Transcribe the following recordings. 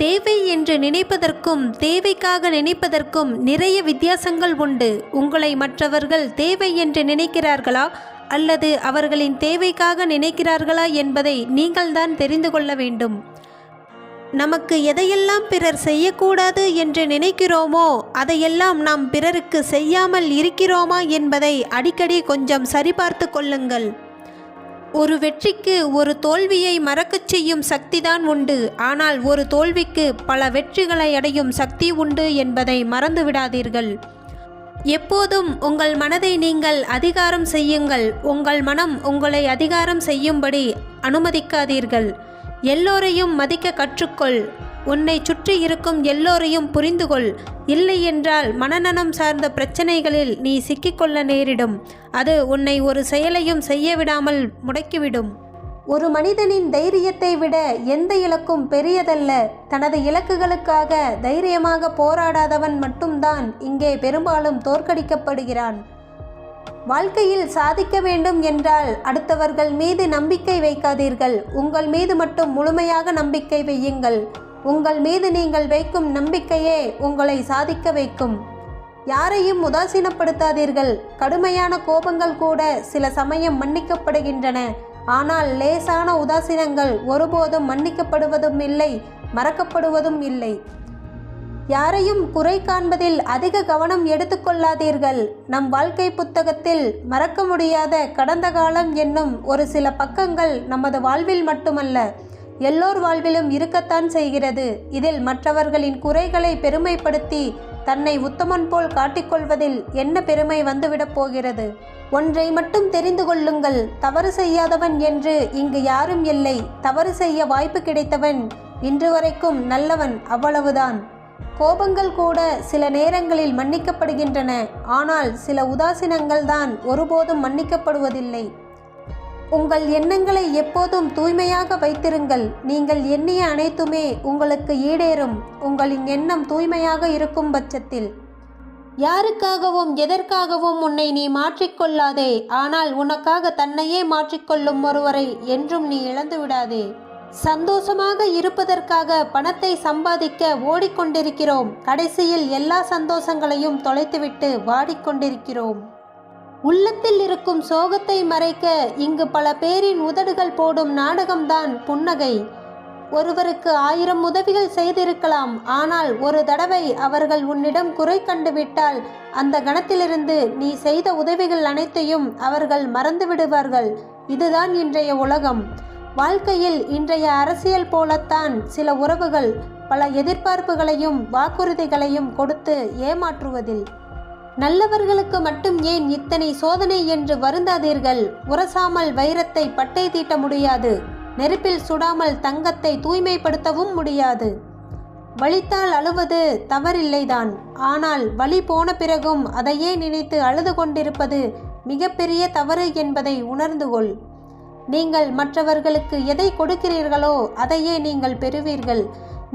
தேவை என்று நினைப்பதற்கும் தேவைக்காக நினைப்பதற்கும் நிறைய வித்தியாசங்கள் உண்டு. உங்களை மற்றவர்கள் தேவை என்று நினைக்கிறார்களா அல்லது அவர்களின் தேவைக்காக நினைக்கிறார்களா என்பதை நீங்கள்தான் தெரிந்து கொள்ள வேண்டும். நமக்கு எதையெல்லாம் பிறர் செய்யக்கூடாது என்று நினைக்கிறோமோ அதையெல்லாம் நாம் பிறருக்கு செய்யாமல் இருக்கிறோமா என்பதை அடிக்கடி கொஞ்சம் சரிபார்த்து கொள்ளுங்கள். ஒரு வெற்றிக்கு ஒரு தோல்வியை மறக்கச் செய்யும் சக்திதான் உண்டு. ஆனால் ஒரு தோல்விக்கு பல வெற்றிகளை அடையும் சக்தி உண்டு என்பதை மறந்துவிடாதீர்கள். எப்போதும் உங்கள் மனதை நீங்கள் அதிகாரம் செய்யுங்கள். உங்கள் மனம் உங்களை அதிகாரம் செய்யும்படி அனுமதிக்காதீர்கள். எல்லோரையும் மதிக்க கற்றுக்கொள். உன்னை சுற்றி இருக்கும் எல்லோரையும் புரிந்துகொள். இல்லை என்றால் மனநலம் சார்ந்த பிரச்சனைகளில் நீ சிக்கிக்கொள்ள நேரிடும். அது உன்னை ஒரு செயலையும் செய்ய விடாமல் முடக்கிவிடும். ஒரு மனிதனின் தைரியத்தை விட எந்த இலக்கும் பெரியதல்ல. தனது இலக்குகளுக்காக தைரியமாக போராடாதவன் மட்டும்தான் இங்கே பெரும்பாலும் தோற்கடிக்கப்படுகிறான். வாழ்க்கையில் சாதிக்க வேண்டும் என்றால் அடுத்தவர்கள் மீது நம்பிக்கை வைக்காதீர்கள். உங்கள் மீது மட்டும் முழுமையாக நம்பிக்கை வையுங்கள். உங்கள் மீது நீங்கள் வைக்கும் நம்பிக்கையே உங்களை சாதிக்க வைக்கும். யாரையும் உதாசீனப்படுத்தாதீர்கள். கடுமையான கோபங்கள் கூட சில சமயம் மன்னிக்கப்படுகின்றன. ஆனால் லேசான உதாசீனங்கள் ஒருபோதும் மன்னிக்கப்படுவதும் இல்லை, மறக்கப்படுவதும் இல்லை. யாரையும் குறை காண்பதில் அதிக கவனம் எடுத்துக்கொள்ளாதீர்கள். நம் வாழ்க்கை புத்தகத்தில் மறக்க முடியாத கடந்த காலம் என்னும் ஒரு சில பக்கங்கள் நமது வாழ்வில் மட்டுமல்ல, எல்லோர் வாழ்விலும் இருக்கத்தான் செய்கிறது. இதில் மற்றவர்களின் குறைகளை பெருமைப்படுத்தி தன்னை உத்தமன் போல் காட்டிக்கொள்வதில் என்ன பெருமை வந்துவிடப் போகிறது? ஒன்றை மட்டும் தெரிந்து கொள்ளுங்கள், தவறு செய்யாதவன் என்று இங்கு யாரும் இல்லை. தவறு செய்ய வாய்ப்பு கிடைத்தவன் இன்று வரைக்கும் நல்லவன், அவ்வளவுதான். கோபங்கள் கூட சில நேரங்களில் மன்னிக்கப்படுகின்றன. ஆனால் சில உதாசீனங்கள் தான் ஒருபோதும் மன்னிக்கப்படுவதில்லை. உங்கள் எண்ணங்களை எப்போதும் தூய்மையாக வைத்திருங்கள். நீங்கள் எண்ணிய அனைத்துமே உங்களுக்கு ஈடேறும், உங்களின் எண்ணம் தூய்மையாக இருக்கும் பட்சத்தில். யாருக்காகவும் எதற்காகவும் உன்னை நீ மாற்றிக்கொள்ளாதே. ஆனால் உனக்காக தன்னையே மாற்றிக்கொள்ளும் ஒருவரை என்றும் நீ இழந்து விடாதே. சந்தோஷமாக இருப்பதற்காக பணத்தை சம்பாதிக்க ஓடிக்கொண்டிருக்கிறோம். கடைசியில் எல்லா சந்தோஷங்களையும் தொலைத்துவிட்டு வாடிக்கொண்டிருக்கிறோம். உள்ளத்தில் இருக்கும் சோகத்தை மறைக்க இங்கு பல பேரின் உதடுகள் போடும் நாடகம்தான் புன்னகை. ஒருவருக்கு 1000 உதவிகள் செய்திருக்கலாம். ஆனால் ஒரு தடவை அவர்கள் உன்னிடம் குறை கண்டுவிட்டால் அந்த கணத்திலிருந்து நீ செய்த உதவிகள் அனைத்தையும் அவர்கள் மறந்து விடுவார்கள். இதுதான் இன்றைய உலகம். வாழ்க்கையில் இன்றைய அரசியல் போலத்தான் சில உறவுகள் பல எதிர்பார்ப்புகளையும் வாக்குறுதிகளையும் கொடுத்து ஏமாற்றுவதில். நல்லவர்களுக்கு மட்டும் ஏன் இத்தனை சோதனை என்று வருந்தாதீர்கள். உரசாமல் வைரத்தை பட்டை தீட்ட முடியாது. நெருப்பில் சுடாமல் தங்கத்தை தூய்மைப்படுத்தவும் முடியாது. வலித்தால் அழுவது தவறில்லைதான். ஆனால் வலி போன பிறகும் அதையே நினைத்து அழுது கொண்டிருப்பது மிகப்பெரிய தவறு என்பதை உணர்ந்து கொள். நீங்கள் மற்றவர்களுக்கு எதை கொடுக்கிறீர்களோ அதையே நீங்கள் பெறுவீர்கள்.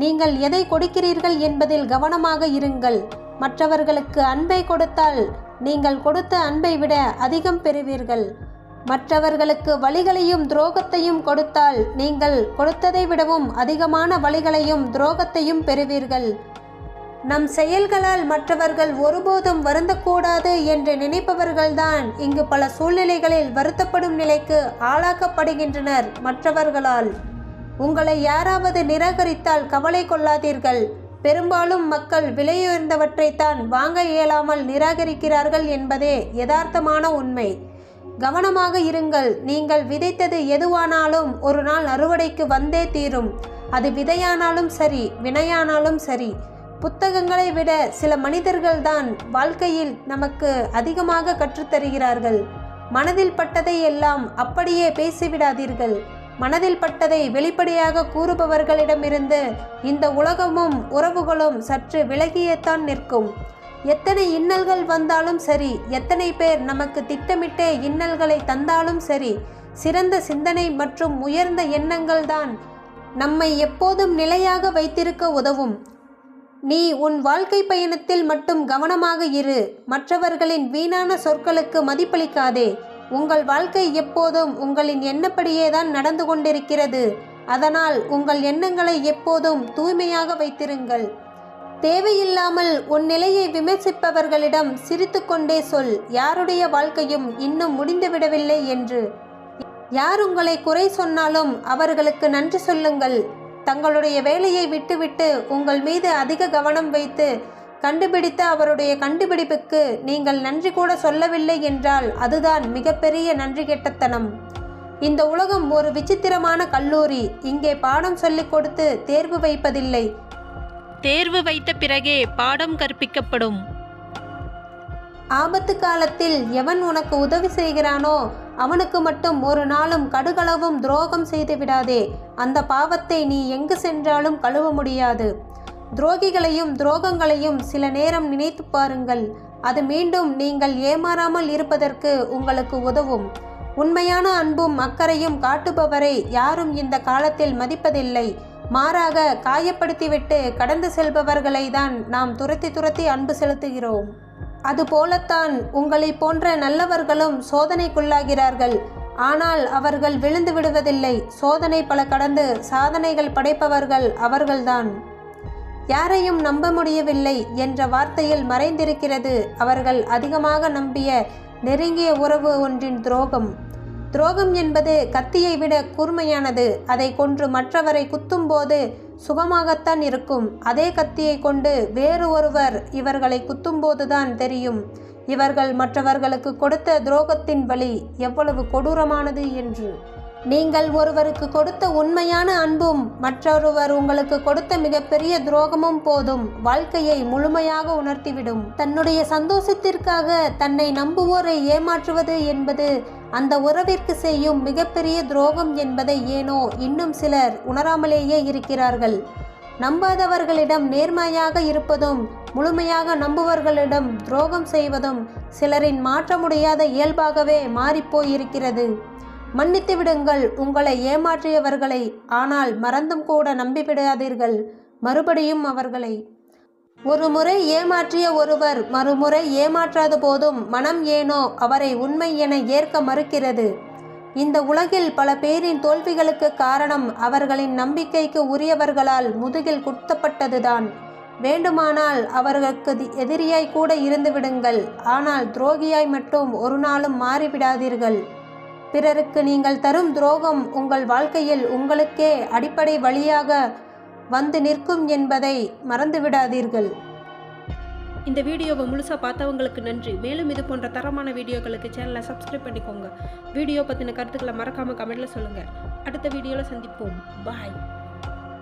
நீங்கள் எதை கொடுக்கிறீர்கள் என்பதில் கவனமாக இருங்கள். மற்றவர்களுக்கு அன்பை கொடுத்தால் நீங்கள் கொடுத்த அன்பை விட அதிகம் பெறுவீர்கள். மற்றவர்களுக்கு வலிகளையும் துரோகத்தையும் கொடுத்தால் நீங்கள் கொடுத்ததை விடவும் அதிகமான வலிகளையும் துரோகத்தையும் பெறுவீர்கள். நம் செயல்களால் மற்றவர்கள் ஒருபோதும் வருந்தக்கூடாது என்று நினைப்பவர்கள்தான் இங்கு பல சூழ்நிலைகளில் வருத்தப்படும் நிலைக்கு ஆளாக்கப்படுகின்றனர் மற்றவர்களால். உங்களை யாராவது நிராகரித்தால் கவலை கொள்ளாதீர்கள். பெரும்பாலும் மக்கள் விலையுயர்ந்தவற்றைத்தான் வாங்க இயலாமல் நிராகரிக்கிறார்கள் என்பதே யதார்த்தமான உண்மை. கவனமாக இருங்கள். நீங்கள் விதைத்தது எதுவானாலும் ஒரு நாள் அறுவடைக்கு வந்தே தீரும். அது விதையானாலும் சரி, வினையானாலும் சரி. புத்தகங்களை விட சில மனிதர்கள்தான் வாழ்க்கையில் நமக்கு அதிகமாக கற்றுத்தருகிறார்கள். மனதில் பட்டதை எல்லாம் அப்படியே பேசிவிடாதீர்கள். மனதில் பட்டதை வெளிப்படையாக கூறுபவர்களிடமிருந்து இந்த உலகமும் உறவுகளும் சற்று விலகியேத்தான் நிற்கும். எத்தனை இன்னல்கள் வந்தாலும் சரி, எத்தனை பேர் நமக்கு திட்டமிட்டே இன்னல்களை தந்தாலும் சரி, சிறந்த சிந்தனை மற்றும் உயர்ந்த எண்ணங்கள் தான் நம்மை எப்போதும் நிலையாக வைத்திருக்க உதவும். நீ உன் வாழ்க்கை பயணத்தில் மட்டும் கவனமாக இரு. மற்றவர்களின் வீணான சொற்களுக்கு மதிப்பளிக்காதே. உங்கள் வாழ்க்கை எப்போதும் உங்களின் எண்ணப்படியே தான் நடந்து கொண்டிருக்கிறது. அதனால் உங்கள் எண்ணங்களை எப்போதும் தூய்மையாக வைத்திருங்கள். தேவையில்லாமல் உன் நிலையை விமர்சிப்பவர்களிடம் சிரித்துக்கொண்டே சொல், யாருடைய வாழ்க்கையும் இன்னும் முடிந்துவிடவில்லை என்று. யார் உங்களை குறை சொன்னாலும் அவர்களுக்கு நன்றி சொல்லுங்கள். தங்களுடைய வேலையை விட்டுவிட்டு உங்கள் மீது அதிக கவனம் வைத்து கண்டுபிடித்த அவருடைய கண்டுபிடிப்புக்கு நீங்கள் நன்றி கூட சொல்லவில்லை என்றால் அதுதான் மிகப்பெரிய நன்றி கெட்டத்தனம். இந்த உலகம் ஒரு விசித்திரமான கல்லூரி. இங்கே பாடம் சொல்லிக் கொடுத்து தேர்வு வைப்பதில்லை. தேர்வு வைத்த பிறகே பாடம் கற்பிக்கப்படும். ஆபத்து காலத்தில் எவன் உனக்கு உதவி செய்கிறானோ அவனுக்கு மட்டும் ஒரு நாளும் கடுகளவும் துரோகம் செய்து விடாதே. அந்த பாவத்தை நீ எங்கு சென்றாலும் கழுவ முடியாது. துரோகிகளையும் துரோகங்களையும் சில நேரம் நினைத்து பாருங்கள். அது மீண்டும் நீங்கள் ஏமாறாமல் இருப்பதற்கு உங்களுக்கு உதவும். உண்மையான அன்பும் அக்கறையும் காட்டுபவரை யாரும் இந்த காலத்தில் மதிப்பதில்லை. மாறாக காயப்படுத்திவிட்டு கடந்து செல்பவர்களை தான் நாம் துரத்தி அன்பு செலுத்துகிறோம். அதுபோலத்தான் உங்களை போன்ற நல்லவர்களும் சோதனைக்குள்ளாகிறார்கள். ஆனால் அவர்கள் விழுந்து விடுவதில்லை. சோதனை பல கடந்து சாதனைகள் படைப்பவர்கள் அவர்கள்தான். யாரையும் நம்ப முடியவில்லை என்ற வார்த்தையில் மறைந்திருக்கிறது அவர்கள் அதிகமாக நம்பிய நெருங்கிய உறவு ஒன்றின் துரோகம். துரோகம் என்பது கத்தியை விட கூர்மையானது. அதை கொன்று மற்றவரை குத்தும்போது சுகமாகத்தான் இருக்கும். அதே கத்தியை கொண்டு வேறு ஒருவர் இவர்களை குத்தும்போதுதான் தெரியும் இவர்கள் மற்றவர்களுக்கு கொடுத்த துரோகத்தின் வலி எவ்வளவு கொடூரமானது என்று. நீங்கள் ஒருவருக்கு கொடுத்த உண்மையான அன்பும் மற்றொருவர் உங்களுக்கு கொடுத்த மிகப்பெரிய துரோகமும் போதும் வாழ்க்கையை முழுமையாக உணர்த்திவிடும். தன்னுடைய சந்தோஷத்திற்காக தன்னை நம்புவோரை ஏமாற்றுவது என்பது அந்த உறவிற்கு செய்யும் மிகப்பெரிய துரோகம் என்பதை ஏனோ இன்னும் சிலர் உணராமலேயே இருக்கிறார்கள். நம்பாதவர்களிடம் நேர்மையாக இருப்பதும் முழுமையாக நம்புவர்களிடம் துரோகம் செய்வதும் சிலரின் மாற்ற முடியாத இயல்பாகவே மாறிப்போயிருக்கிறது. மன்னித்து விடுங்கள் உங்களை ஏமாற்றியவர்களை. ஆனால் மறந்தும் கூட நம்பிவிடாதீர்கள் மறுபடியும் அவர்களை. ஒரு முறை ஏமாற்றிய ஒருவர் மறுமுறை ஏமாற்றாத போதும் மனம் ஏனோ அவரை உண்மை என ஏற்க மறுக்கிறது. இந்த உலகில் பல பேரின் தோல்விகளுக்கு காரணம் அவர்களின் நம்பிக்கைக்கு உரியவர்களால் முதுகில் குத்தப்பட்டதுதான். வேண்டுமானால் அவர்களுக்கு எதிரியாய் கூட இருந்து விடுங்கள். ஆனால் துரோகியாய் மட்டும் ஒரு நாளும் மாறிவிடாதீர்கள். பிறருக்கு நீங்கள் தரும் துரோகம் உங்கள் வாழ்க்கையில் உங்களுக்கே அடிப்படை வழியாக வந்து நிற்கும் என்பதை மறந்துவிடாதீர்கள். இந்த வீடியோவை முழுசாக பார்த்தவங்களுக்கு நன்றி. மேலும் இது போன்ற தரமான வீடியோக்களுக்கு சேனலை சப்ஸ்கிரைப் பண்ணிக்கோங்க. வீடியோ பற்றின கருத்துக்களை மறக்காமல் கமெண்ட்டில் சொல்லுங்கள். அடுத்த வீடியோவில் சந்திப்போம். பாய்.